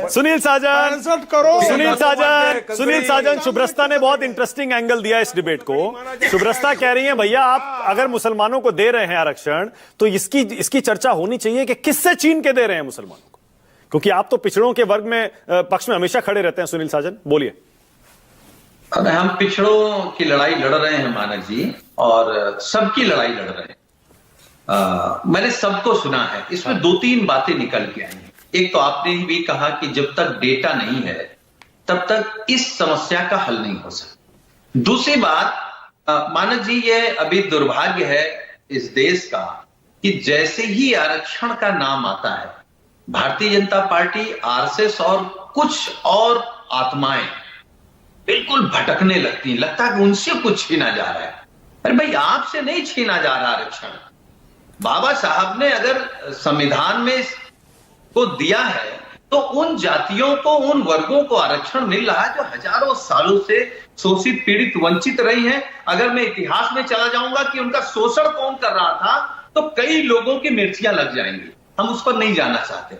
सुनील साजन, 65 करोड़। सुनील साजन, शुभ्रस्ता ने बहुत interesting angle दिया इस डिबेट को। शुभ्रस्ता कह रही है भैया आप अगर मुसलमानों को दे रहे हैं आरक्षण तो इसकी चर्चा होनी चाहिए कि किससे छीन के दे रहे हैं मुसलमानों को, क्योंकि आप तो पिछड़ों के वर्ग में पक्ष में हमेशा खड़े रहते हैं। सुनील साजन बोलिए। अरे हम पिछड़ों की लड़ाई लड़ रहे हैं मानक जी, और सबकी लड़ाई लड़ रहे हैं। मैंने सबको सुना है, इसमें दो तीन बातें निकल के आई हैं। एक तो आपने भी कहा कि जब तक डेटा नहीं है तब तक इस समस्या का हल नहीं हो सकता। दूसरी बात मानक जी, ये अभी दुर्भाग्य है इस देश का कि जैसे ही आरक्षण का नाम आता है भारतीय जनता पार्टी, आरएसएस और कुछ और आत्माएं बिल्कुल भटकने लगती हैं। लगता है कि उनसे कुछ छीना जा रहा है। अरे भाई, आपसे नहीं छीना जा रहा आरक्षण। बाबा साहब ने अगर संविधान में को दिया है तो उन जातियों को, उन वर्गों को आरक्षण मिल रहा है जो हजारों सालों से शोषित, पीड़ित, वंचित रही हैं। अगर मैं इतिहास में चला जाऊंगा कि उनका शोषण कौन कर रहा था तो कई लोगों की मिर्चियां लग जाएंगी। हम उस पर नहीं जाना चाहते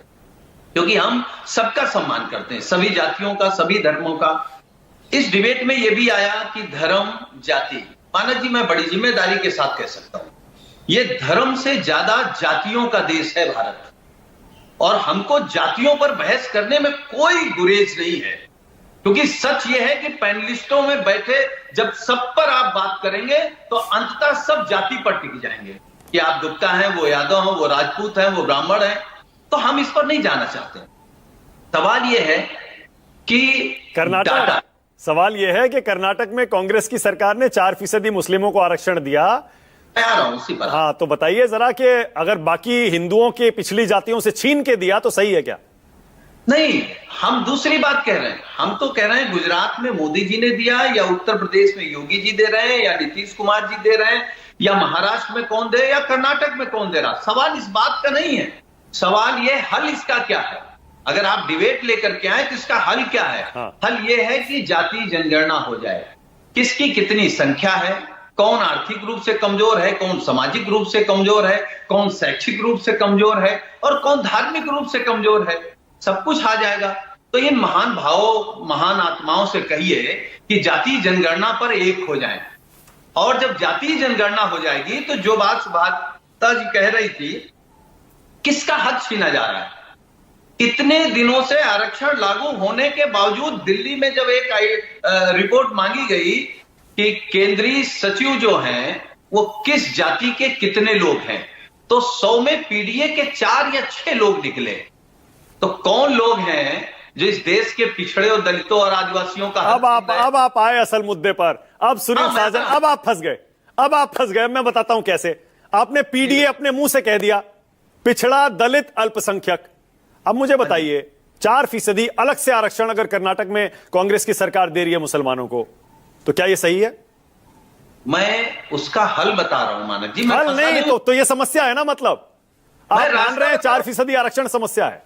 क्योंकि हम सबका सम्मान करते हैं, सभी जातियों का, सभी धर्मों का। इस डिबेट में यह भी आया कि धर्म, जाति। मानक जी, मैं बड़ी जिम्मेदारी के साथ कह सकता हूं ये धर्म से ज्यादा जातियों का देश है भारत, और हमको जातियों पर बहस करने में कोई गुरेज नहीं है, क्योंकि सच यह है कि पैनलिस्टों में बैठे जब सब पर आप बात करेंगे तो अंततः सब जाति पर टिक जाएंगे कि आप गुप्ता हैं, वो यादव हैं, वो राजपूत हैं, वो ब्राह्मण हैं। तो हम इस पर नहीं जाना चाहते। सवाल यह है कि कर्नाटक, सवाल यह है कि कर्नाटक में कांग्रेस की सरकार ने 4% मुस्लिमों को आरक्षण दिया। आ रहा हूं उसी पर। हाँ, तो बताइए जरा कि अगर बाकी हिंदुओं के पिछली जातियों से छीन के दिया तो सही है क्या? नहीं, हम दूसरी बात कह रहे हैं। हम तो कह रहे हैं गुजरात में मोदी जी ने दिया, या उत्तर प्रदेश में योगी जी दे रहे हैं, या नीतीश कुमार जी दे रहे हैं, या महाराष्ट्र में कौन दे, या कर्नाटक में कौन दे रहा। सवाल इस बात का नहीं है। सवाल यह हल इसका क्या है। अगर आप डिबेट लेकर के आए तो इसका हल क्या है? हाँ। हल यह है कि जाति जनगणना हो जाए, किसकी कितनी संख्या है, कौन आर्थिक रूप से कमजोर है, कौन सामाजिक रूप से कमजोर है, कौन शैक्षिक रूप से कमजोर है, और कौन धार्मिक रूप से कमजोर है। सब कुछ आ जाएगा। तो इन महान भावों, महान आत्माओं से कहिए कि जाति जनगणना पर एक हो जाए, और जब जाति जनगणना हो जाएगी तो जो बात सुभाषता जी कह रही थी, किसका हक छीना जा रहा है। इतने दिनों से आरक्षण लागू होने के बावजूद दिल्ली में जब एक रिपोर्ट मांगी गई कि केंद्रीय सचिव जो हैं वो किस जाति के कितने लोग हैं, तो 100 में पीडीए के 4 या 6 लोग निकले। तो कौन लोग हैं जो इस देश के पिछड़े और दलितों और आदिवासियों का? अब आप आए असल मुद्दे पर। अब सुनील साजन, अब आप फंस गए। मैं बताता हूं कैसे। आपने पीडीए अपने मुंह से कह दिया, पिछड़ा, दलित, अल्पसंख्यक। अब मुझे बताइए 4% अलग से आरक्षण अगर कर्नाटक में कांग्रेस की सरकार दे रही है मुसलमानों को, तो क्या यह सही है? मैं उसका हल बता रहा हूं मानक जी। हल नहीं तो यह समस्या है ना। मतलब आप मान रहे हैं 4% आरक्षण समस्या है।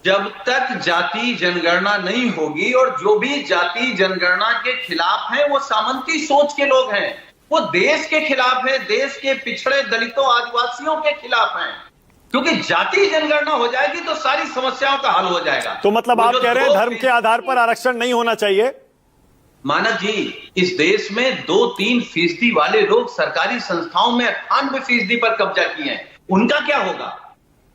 जब तक जाति जनगणना नहीं होगी, और जो भी जाति जनगणना के खिलाफ हैं वो सामंती सोच के लोग हैं, वो देश के खिलाफ है, देश के पिछड़े दलितों आदिवासियों के खिलाफ हैं। क्योंकि जाति जनगणना हो जाएगी तो सारी समस्याओं का हल हो जाएगा। तो मतलब आप कह रहे हैं धर्म के आधार पर आरक्षण नहीं होना चाहिए? मानक जी, इस देश में 2-3% वाले लोग सरकारी संस्थाओं में 98% पर कब्जा किए हैं। उनका क्या होगा?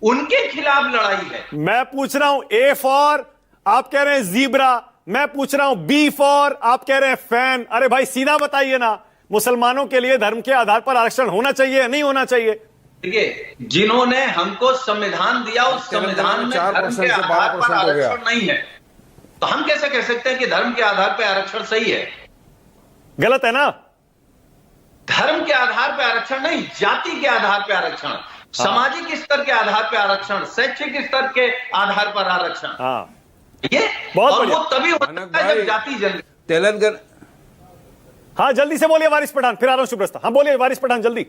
उनके खिलाफ लड़ाई है। मैं पूछ रहा हूं ए फॉर, आप कह रहे हैं जीब्रा। मैं पूछ रहा हूं बी फॉर, आप कह रहे हैं फैन। अरे भाई सीधा बताइए ना, मुसलमानों के लिए धर्म के आधार पर आरक्षण होना चाहिए या नहीं होना चाहिए? देखिए, जिन्होंने हमको संविधान दिया उस संविधान में धर्म के आधार पर आरक्षण नहीं है, तो हम कैसे कह सकते हैं कि धर्म के आधार पर आरक्षण सही है? गलत है ना। धर्म के आधार पर आरक्षण नहीं, जाति के आधार पर आरक्षण, सामाजिक स्तर के आधार पर आरक्षण, शैक्षिक स्तर के आधार पर आरक्षण। हाँ, ये बहुत और बढ़िया। वो तभी होता है जब जाति जन। तेलंगाना। हाँ, जल्दी से बोलिए वारिस पठान, फिर आ रहा हूं शुभ्रस्ता। हाँ बोलिए वारिस पठान, जल्दी।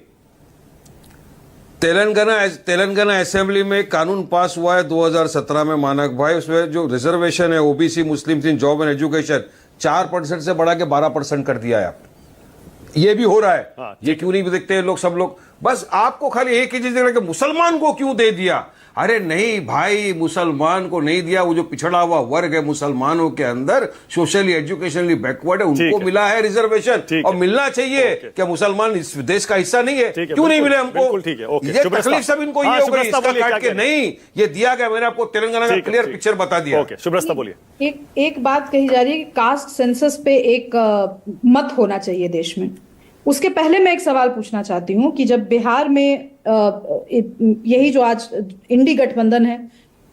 तेलंगाना असेंबली में कानून पास हुआ है 2017 में मानक भाई। उसमें जो रिजर्वेशन है OBC Muslim in job and education 4% से बढ़ा के 12% कर दिया है आपने। ये भी हो रहा है। हाँ, ये क्यों नहीं देखते हैं लोग, सब लोग? बस आपको खाली एक ही चीज देख रहे कि मुसलमान को क्यों दे दिया। अरे नहीं भाई, मुसलमान को नहीं दिया, वो जो पिछड़ा हुआ वर्ग है मुसलमानों के अंदर, सोशली एजुकेशनली बैकवर्ड है, उनको मिला है रिजर्वेशन, और मिलना चाहिए। क्या मुसलमान इस देश का हिस्सा नहीं है? क्यों नहीं मिले हमको? ठीक है, ओके। ये तकलीफ सब इनको ये हो गई, इसका काट के नहीं, ये दिया गया। मैंने आपको तेलंगाना का क्लियर पिक्चर बता दिया। ओके, शुभ्रस्ता बोलिए। एक बात कही जा रही है कि कास्ट सेंसस पे एक मत होना चाहिए देश में। उसके पहले मैं एक सवाल पूछना चाहती हूँ कि जब बिहार में यही जो आज इंडी गठबंधन है,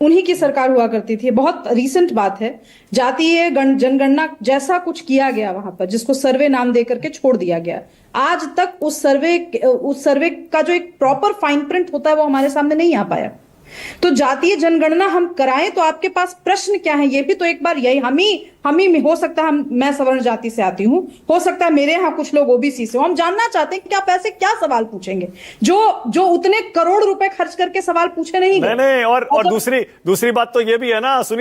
उन्हीं की सरकार हुआ करती थी, बहुत रीसेंट बात है, जातीय जनगणना जैसा कुछ किया गया वहां पर, जिसको सर्वे नाम दे करके छोड़ दिया गया, आज तक उस सर्वे का जो एक प्रॉपर फाइन प्रिंट होता है वो हमारे सामने नहीं आ पाया। तो जातीय जनगणना हम कराएं तो आपके पास प्रश्न क्या है, ये भी तो एक बार यही हम ही हो सकता है, मैं सवर्ण जाति से आती हूँ, हो सकता है मेरे यहाँ कुछ लोग ओबीसी से हो, हम जानना चाहते हैं कि आप ऐसे क्या सवाल पूछेंगे जो उतने करोड़ रुपए खर्च करके सवाल पूछे नहीं गए। नहीं, और दूसरी बात तो ये भी है ना,